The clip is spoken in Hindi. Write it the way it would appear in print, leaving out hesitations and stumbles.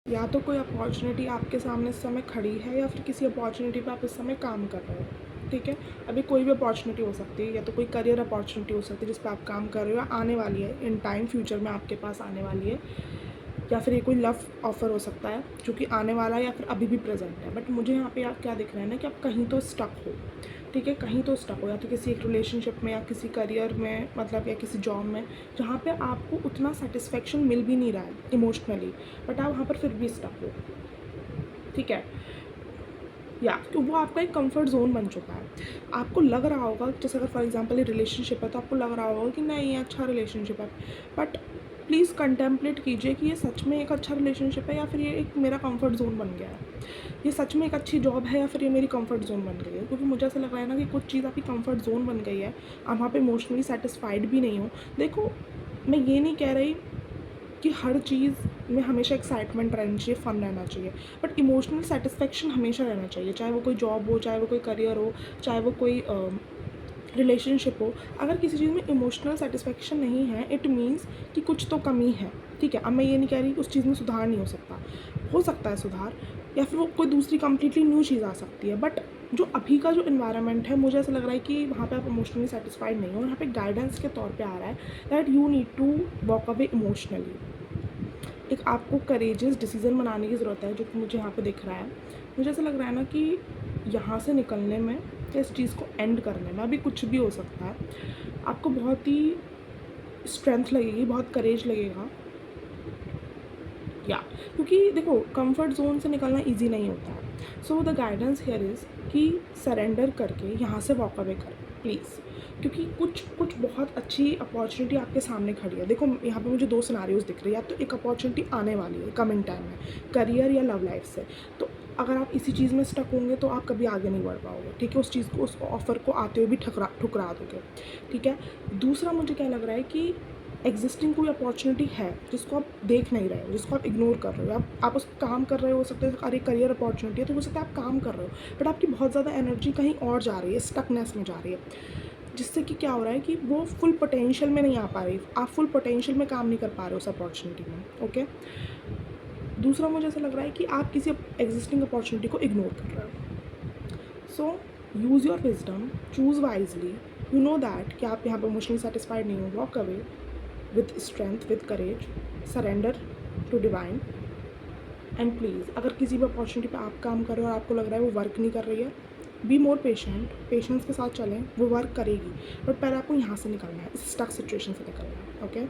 या तो कोई अपॉर्चुनिटी आपके सामने इस समय खड़ी है या फिर किसी अपॉर्चुनिटी पे आप इस समय काम कर रहे हो, ठीक है। अभी कोई भी अपॉर्चुनिटी हो सकती है, या तो कोई करियर अपॉर्चुनिटी हो सकती है जिस पे आप काम कर रहे हो, या आने वाली है इन टाइम फ्यूचर में आपके पास आने वाली है, या फिर ये कोई लव ऑफ़र हो सकता है जो कि आने वाला है या फिर अभी भी प्रेजेंट है। बट मुझे यहाँ पे आप क्या दिख रहा है ना कि आप कहीं तो स्टक हो, ठीक है, कहीं तो स्टक हो, या तो किसी एक रिलेशनशिप में या किसी करियर में, मतलब या किसी जॉब में जहाँ पे आपको उतना सेटिस्फेक्शन मिल भी नहीं रहा है इमोशनली, बट आप वहाँ पर फिर भी स्टक हो, ठीक है। या तो वो आपका एक कंफर्ट जोन बन चुका है। आपको लग रहा होगा, जैसे अगर फॉर एग्जांपल ये रिलेशनशिप है तो आपको लग रहा होगा कि नहीं ये अच्छा रिलेशनशिप है, बट प्लीज़ कंटेम्पलेट कीजिए कि ये सच में एक अच्छा रिलेशनशिप है या फिर ये एक मेरा कंफर्ट जोन बन गया है। ये सच में एक अच्छी जॉब है या फिर ये मेरी कंफर्ट जोन बन गई है, क्योंकि मुझे ऐसा लग रहा है ना कि कुछ चीज़ आपकी कंफर्ट जोन बन गई है, आप वहाँ पे इमोशनली सेटिस्फाइड भी नहीं हो। देखो, मैं ये नहीं कह रही कि हर चीज़ में हमेशा एक्साइटमेंट रहनी चाहिए, फ़न रहना चाहिए, बट इमोशनल सेटिस्फेक्शन हमेशा रहना चाहिए, चाहे वो कोई जॉब हो, चाहे वो कोई करियर हो, चाहे वो कोई रिलेशनशिप हो। अगर किसी चीज़ में इमोशनल सेटिस्फेक्शन नहीं है, इट मीन्स कि कुछ तो कमी है, ठीक है। अब मैं ये नहीं कह रही कि उस चीज़ में सुधार नहीं हो सकता है सुधार, या फिर वो कोई दूसरी कंप्लीटली न्यू चीज़ आ सकती है, बट जो अभी का जो इन्वायरमेंट है, मुझे ऐसा लग रहा है कि वहाँ पे आप इमोशनली सेटिस्फाइड नहीं हो। यहाँ पे गाइडेंस के तौर पे आ रहा है that you need to walk away emotionally. एक आपको करेजियस डिसीज़न बनाने की ज़रूरत है, जो कि मुझे यहाँ पे दिख रहा है। मुझे ऐसा लग रहा है ना कि यहाँ से निकलने में या इस चीज़ को एंड करने में अभी कुछ भी हो सकता है। आपको बहुत ही स्ट्रेंथ लगेगी, बहुत करेज लगेगा, या क्योंकि देखो कंफर्ट जोन से निकलना ईजी नहीं होता है। So the guidance here is कि सरेंडर करके यहाँ से वॉक अवे करें प्लीज़, क्योंकि कुछ कुछ बहुत अच्छी अपॉर्चुनिटी आपके सामने खड़ी है। देखो, यहाँ पे मुझे दो सिनारियोज़ दिख रही है, या तो एक अपॉर्चुनिटी आने वाली है कमिंग टाइम में, करियर या लव लाइफ से। तो अगर आप इसी चीज़ में स्टक होंगे तो आप कभी आगे नहीं बढ़ पाओगे, ठीक है। उस चीज़ को, उस ऑफ़र को आते हुए भी ठुकरा दोगे, ठीक है। दूसरा मुझे क्या लग रहा है कि एग्जिस्टिंग कोई अपॉर्चुनिटी है जिसको आप देख नहीं रहे हो, जिसको आप इग्नोर कर रहे हो, आप उस पर काम कर रहे हो सकते हैं। अरे करियर अपॉर्चुनिटी है तो हो सकता है आप काम कर रहे हो, बट आपकी बहुत ज़्यादा एनर्जी कहीं और जा रही है, स्टकनेस में जा रही है, जिससे कि क्या हो रहा है कि वो फुल पोटेंशियल में नहीं आ पा रही, आप फुल पोटेंशियल में काम नहीं कर पा रहे हो उस अपॉर्चुनिटी में, ओके। दूसरा मुझे ऐसा लग रहा है कि आप किसी एग्जिस्टिंग अपॉर्चुनिटी को इग्नोर कर रहे हो। So use your wisdom, choose wisely. You know that कि आप यहाँ पर इमोशनली सेटिस्फाइड नहीं हो, walk away with strength, with courage, surrender to divine, and please अगर किसी भी अपॉर्चुनिटी पे आप काम कर रहे हो और आपको लग रहा है वो वर्क नहीं कर रही है, बी मोर पेशेंट, पेशेंस के साथ चलें, वो वर्क करेगी, बट पहले आपको यहाँ से निकलना है, इस स्टक सिचुएशन से निकलना है, ओके।